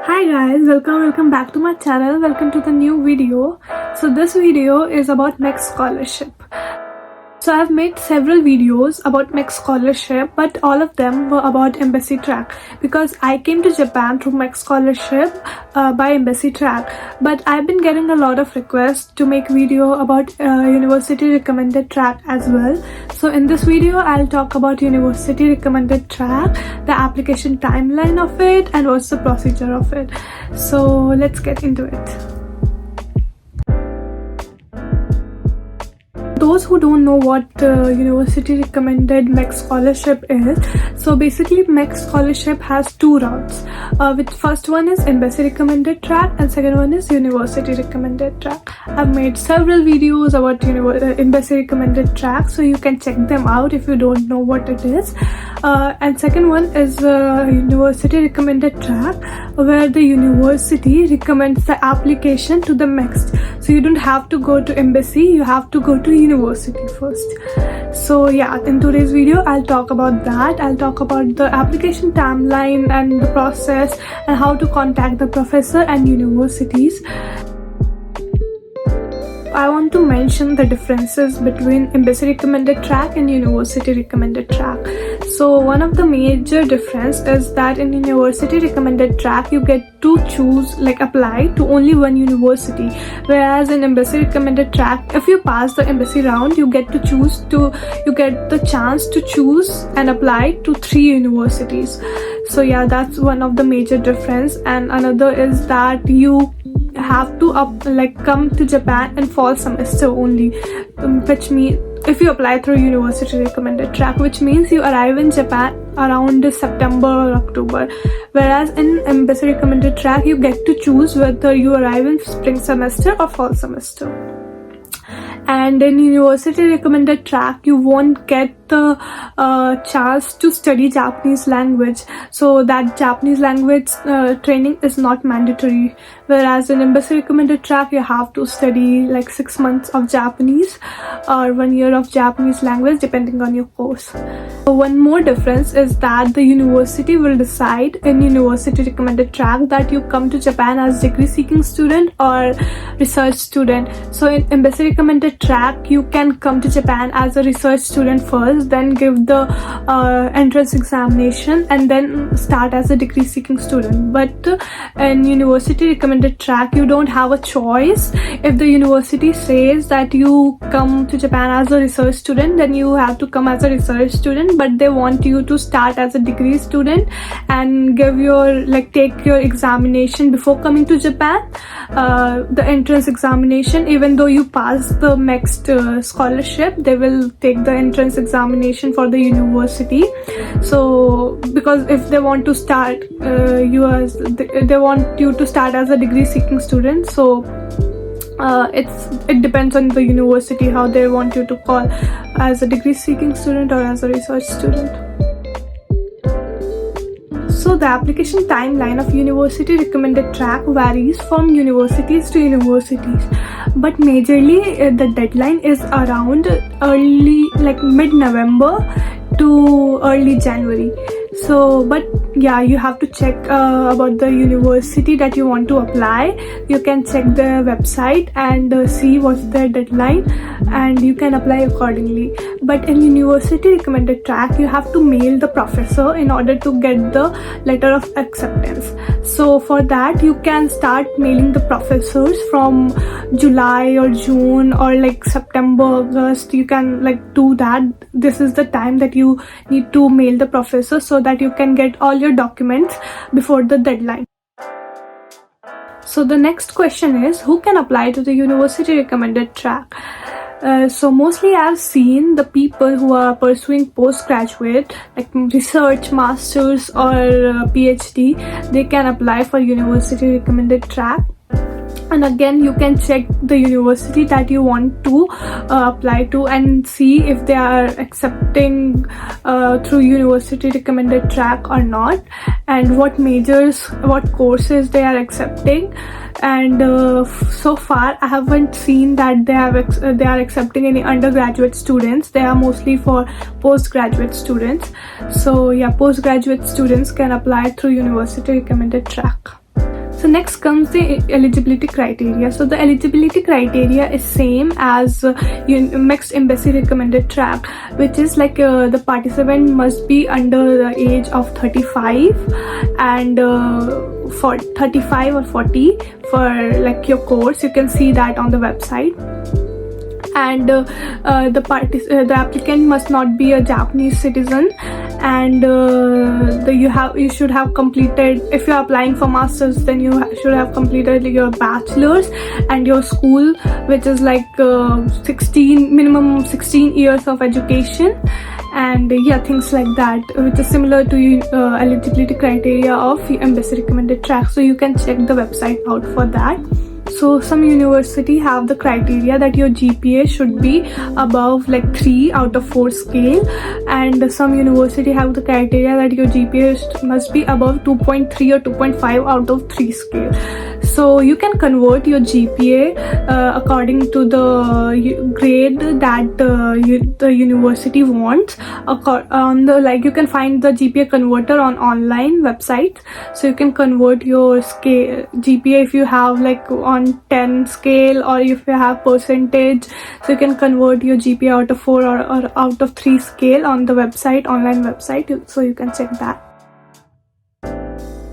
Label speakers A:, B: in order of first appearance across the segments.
A: Hi guys, welcome back to my channel. Welcome to the new video. So this video is about MEXT scholarship. So I've made several videos about MEXT scholarship, but all of them were about embassy track because I came to Japan through MEXT scholarship by embassy track. But I've been getting a lot of requests to make video about university recommended track as well. So in this video, I'll talk about university recommended track, the application timeline of it, and what's the procedure of it. So let's get into it. Those who don't know what university recommended MEXT scholarship is, so basically MEXT scholarship has two routes. Which first one is embassy recommended track and second one is university recommended track. I've made several videos about embassy recommended track, so you can check them out if you don't know what it is. And second one is university recommended track, where the university recommends the application to the MEXT. So you don't have to go to embassy, you have to go to university first. So yeah, in today's video I'll talk about that. I'll talk about the application timeline and the process and how to contact the professor and universities. I want to mention the differences between embassy recommended track and university recommended track. So one of the major difference is that in university recommended track you get to choose, apply to only one university, whereas in embassy recommended track, if you pass the embassy round, you get the chance to choose and apply to 3 universities. So yeah, that's one of the major difference. And another is that you have to come to Japan in fall semester only, which means if you apply through university recommended track, which means you arrive in Japan around September or October, whereas in embassy recommended track you get to choose whether you arrive in spring semester or fall semester. And in university recommended track you won't get the chance to study Japanese language, so that Japanese language training is not mandatory, whereas in embassy recommended track you have to study 6 months of Japanese or 1 year of Japanese language depending on your course. So one more difference is that the university will decide in university recommended track that you come to Japan as degree seeking student or research student. So in embassy recommended track you can come to Japan as a research student first, then give the entrance examination and then start as a degree seeking student. But in university recommended track you don't have a choice. If the university says that you come to Japan as a research student, then you have to come as a research student, but they want you to start as a degree student and give your take your examination before coming to Japan, the entrance examination. Even though you pass the MEXT scholarship, they will take the entrance examination for the university. So because if they want to start they want you to start as a degree seeking student, so it depends on the university how they want you to call, as a degree seeking student or as a research student. So the application timeline of university recommended track varies from universities to universities, but majorly the deadline is around early mid-November to early January. So but yeah, you have to check about the university that you want to apply. You can check their website and see what's their deadline and you can apply accordingly. But in university recommended track you have to mail the professor in order to get the letter of acceptance. So for that you can start mailing the professors from July or June or September, August. You can do that. This is the time that you need to mail the professor so that you can get all your documents before the deadline. So the next question is, who can apply to the university recommended track? So mostly I've seen the people who are pursuing postgraduate, research, masters or PhD, they can apply for university recommended track. And again, you can check the university that you want to apply to and see if they are accepting through university recommended track or not, and what majors, what courses they are accepting. And so far I haven't seen that they are accepting any undergraduate students. They are mostly for postgraduate students. So yeah, postgraduate students can apply through university recommended track. So next comes the eligibility criteria. So the eligibility criteria is same as MEXT embassy recommended track, which is like the participant must be under the age of 35 and for 35 or 40 for like your course. You can see that on the website. And the applicant must not be a Japanese citizen, and you should have completed, if you are applying for masters, then you should have completed your bachelor's and your school, which is like minimum 16 years of education, and yeah, things like that, which is similar to eligibility criteria of embassy recommended track. So you can check the website out for that. So some university have the criteria that your GPA should be above like 3 out of 4 scale, and some university have the criteria that your GPA must be above 2.3 or 2.5 out of 3 scale. So you can convert your GPA according to the grade that the university wants. On the you can find the GPA converter on online website. So you can convert your GPA if you have like on 10 scale, or if you have percentage. So you can convert your GPA out of 4 or out of 3 scale on the website, online website. So you can check that.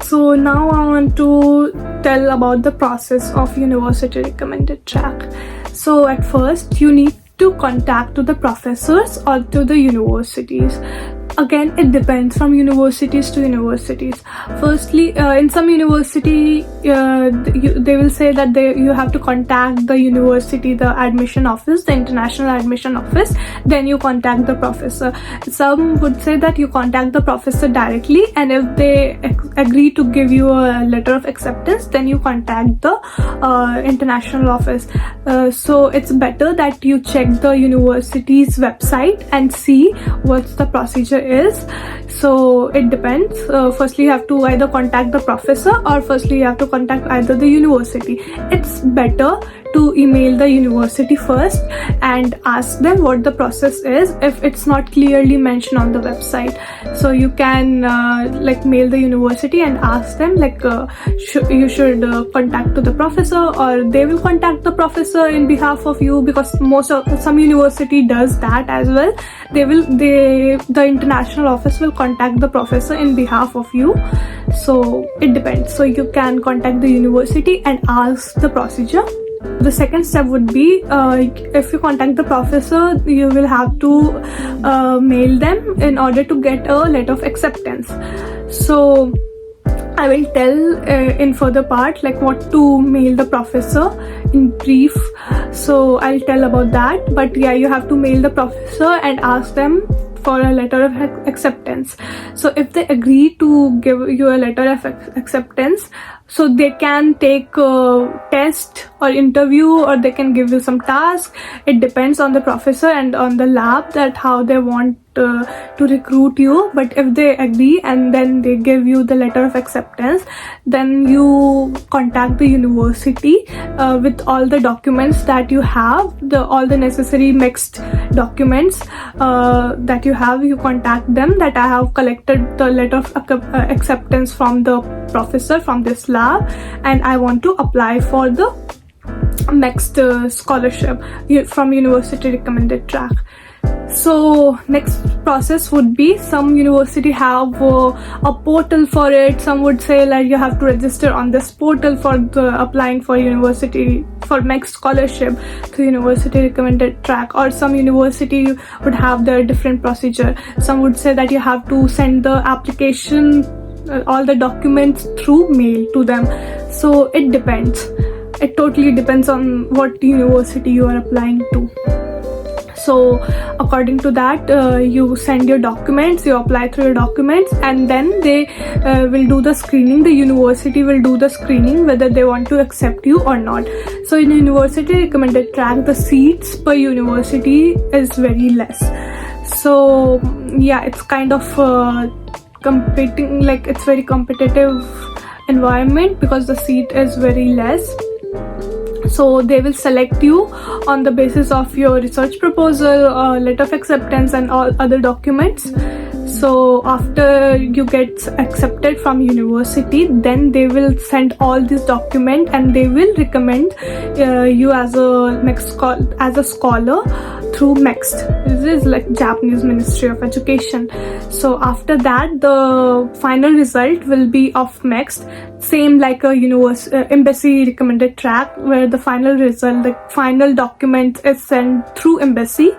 A: So now I want to tell about the process of university recommended track. So at first you need to contact to the professors or to the universities. Again, it depends from universities to universities. Firstly, in some university, they will say that you have to contact the university, the admission office, the international admission office, then you contact the professor. Some would say that you contact the professor directly, and if they agree to give you a letter of acceptance, then you contact the international office. So it's better that you check the university's website and see what's the procedure is. So it depends. Firstly, you have to either contact the professor, or firstly you have to contact either the university. It's better to email the university first and ask them what the process is if it's not clearly mentioned on the website. So you can mail the university and ask them you should contact to the professor, or they will contact the professor in behalf of you, because some university does that as well. The international office will contact the professor in behalf of you. So it depends. So you can contact the university and ask the procedure. The second step would be, if you contact the professor, you will have to mail them in order to get a letter of acceptance. So I will tell in further part what to mail the professor in brief. So I'll tell about that. But yeah, you have to mail the professor and ask them for a letter of acceptance. So if they agree to give you a letter of acceptance, so they can take a test or interview, or they can give you some task. It depends on the professor and on the lab that how they want to recruit you. But if they agree and then they give you the letter of acceptance, then you contact the university with all the documents that you have, all the necessary MEXT documents that you have. You contact them that I have collected the letter of acceptance from the professor from this lab, and I want to apply for the MEXT scholarship from university recommended track. So next process would be, some university have a portal for it. Some would say you have to register on this portal for applying for university for MEXT scholarship to university recommended track, or some university would have their different procedure. Some would say that you have to send the application, all the documents through mail to them. So it depends. It totally depends on what university you are applying to. So according to that, you send your documents, you apply through your documents, and then they will do the screening. The university will do the screening whether they want to accept you or not. So in university recommended track, the seats per university is very less. So yeah, it's kind of competing, it's very competitive environment because the seat is very less. So they will select you on the basis of your research proposal, letter of acceptance, and all other documents. So after you get accepted from university, then they will send all these documents and they will recommend you as a scholar through MEXT. This is like Japanese Ministry of Education. So after that, the final result will be of MEXT, same like a embassy recommended track, where the final result, the final document is sent through embassy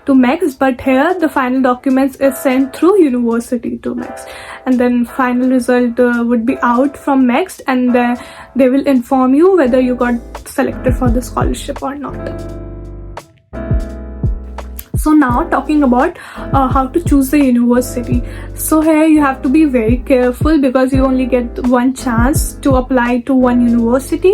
A: to MEXT, but here the final documents is sent through university to MEXT, and then final result would be out from MEXT, and then they will inform you whether you got selected for the scholarship or not. So now talking about how to choose the university. So here you have to be very careful because you only get one chance to apply to one university,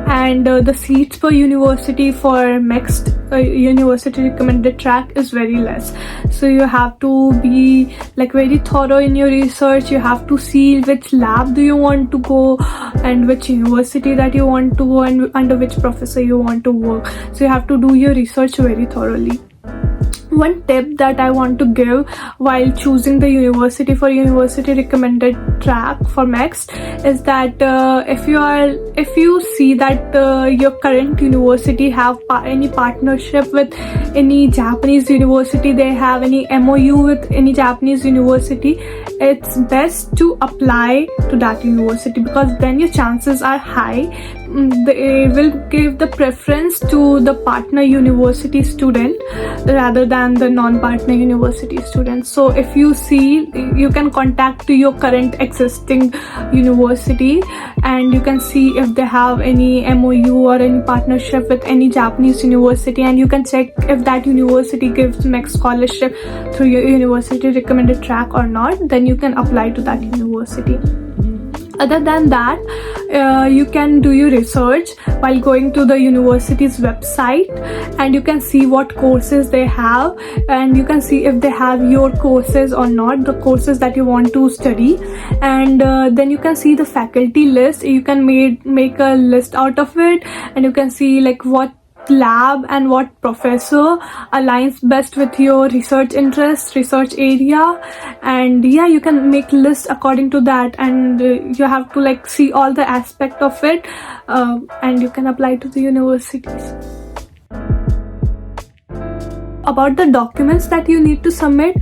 A: and the seats per university for MEXT university recommended track is very less. So you have to be like very thorough in your research. You have to see which lab do you want to go and which university that you want to go and under which professor you want to work. So you have to do your research very thoroughly. One tip that I want to give while choosing the university for university recommended track for MEXT is that if you see that your current university have any partnership with any Japanese university, they have any MOU with any Japanese university, it's best to apply to that university because then your chances are high. They will give the preference to the partner university student rather than the non-partner university student. So if you see, you can contact to your current existing university and you can see if they have any MOU or any partnership with any Japanese university, and you can check if that university gives MEXT scholarship through your university recommended track or not. Then you can apply to that university. Other than that, you can do your research while going to the university's website, and you can see what courses they have, and you can see if they have your courses or not, the courses that you want to study. And then you can see the faculty list. You can make a list out of it, and you can see like what lab and what professor aligns best with your research interest, research area, and yeah, you can make list according to that, and you have to like see all the aspect of it, and you can apply to the universities. About the documents that you need to submit,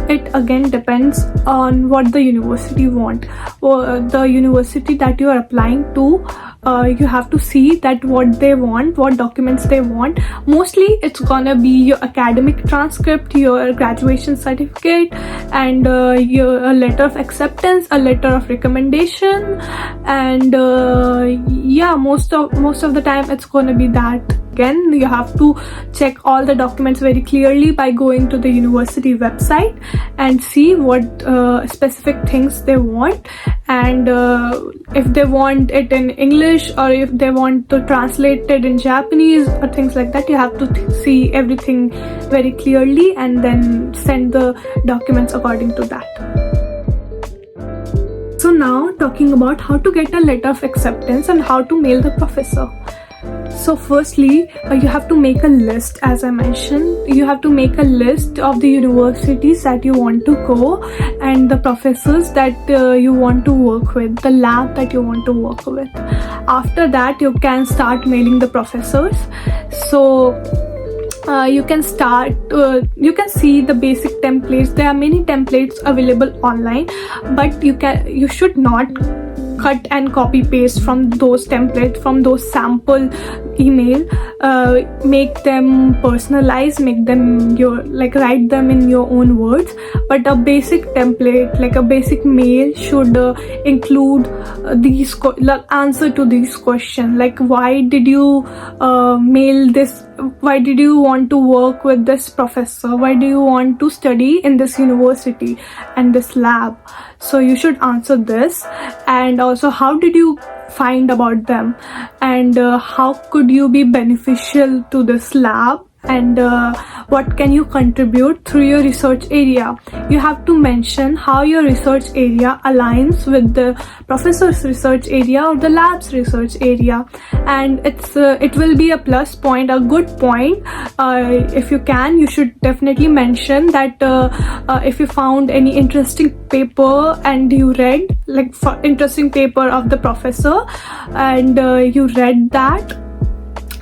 A: it again depends on what the university want, or the university that you are applying to. You have to see that what they want, what documents they want. Mostly it's gonna be your academic transcript, your graduation certificate, and your letter of acceptance, a letter of recommendation, and yeah, most of the time it's gonna be that. Again, you have to check all the documents very clearly by going to the university website and see what specific things they want, and if they want it in English or if they want to translate it in Japanese or things like that. You have to see everything very clearly and then send the documents according to that. So now talking about how to get a letter of acceptance and how to mail the professor. So firstly, you have to make a list. As I mentioned, you have to make a list of the universities that you want to go and the professors that you want to work with, the lab that you want to work with. After that, you can start mailing the professors. So you can start, you can see the basic templates. There are many templates available online, but you should not cut and copy paste from those templates, from those sample email. Make them personalized, make them write them in your own words. But a basic template, like a basic mail, should include these answer to these questions, like why did you mail this, why did you want to work with this professor, why do you want to study in this university and this lab. So you should answer this, and also how did you find about them, and how could you be beneficial to this lab and what can you contribute through your research area. You have to mention how your research area aligns with the professor's research area or the lab's research area, and it will be a plus point, a good point. If you can, you should definitely mention that if you found any interesting paper and you read, like interesting paper of the professor, and you read that,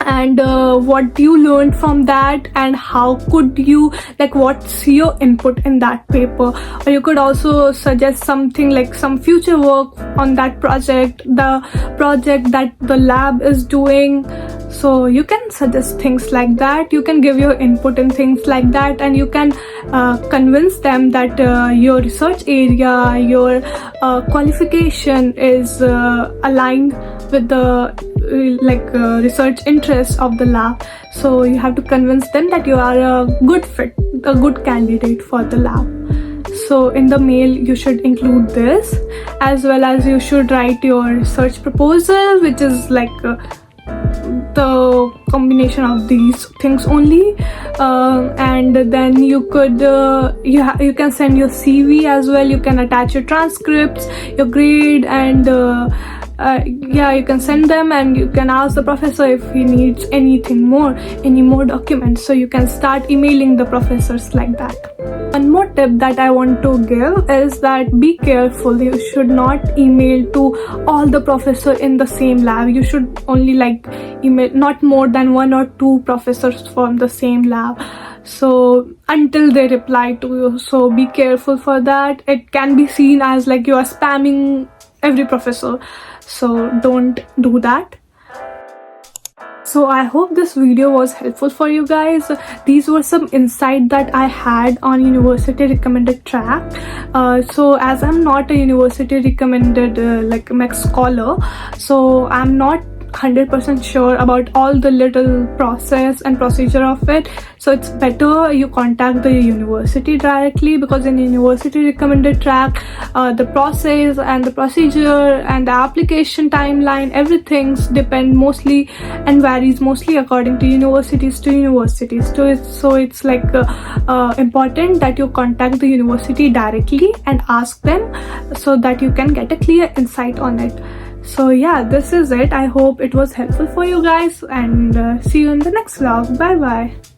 A: and what you learned from that, and how could you, like, what's your input in that paper. Or you could also suggest something like some future work on that project, the project that the lab is doing. So you can suggest things like that, you can give your input in things like that, and you can convince them that your research area, your qualification is aligned with the research interests of the lab. So you have to convince them that you are a good fit, a good candidate for the lab. So in the mail you should include this, as well as you should write your research proposal, which is like the combination of these things only, and then you could you can send your CV as well. You can attach your transcripts, your grade, and you can send them, and you can ask the professor if he needs anything more, any more documents. So you can start emailing the professors like that. One more tip that I want to give is that be careful. You should not email to all the professors in the same lab. You should only email not more than 1 or 2 professors from the same lab, so until they reply to you. So be careful for that. It can be seen as like you are spamming every professor, so don't do that. So I hope this video was helpful for you guys. These were some insight that I had on university recommended track. So as I'm not a university recommended MEXT scholar, so I'm not 100% sure about all the little process and procedure of it. So it's better you contact the university directly, because in university recommended track, the process and the procedure and the application timeline, everything's depend mostly and varies mostly according to universities. So it's like important that you contact the university directly and ask them, so that you can get a clear insight on it. So yeah, this is it. I hope it was helpful for you guys, and see you in the next vlog. Bye bye.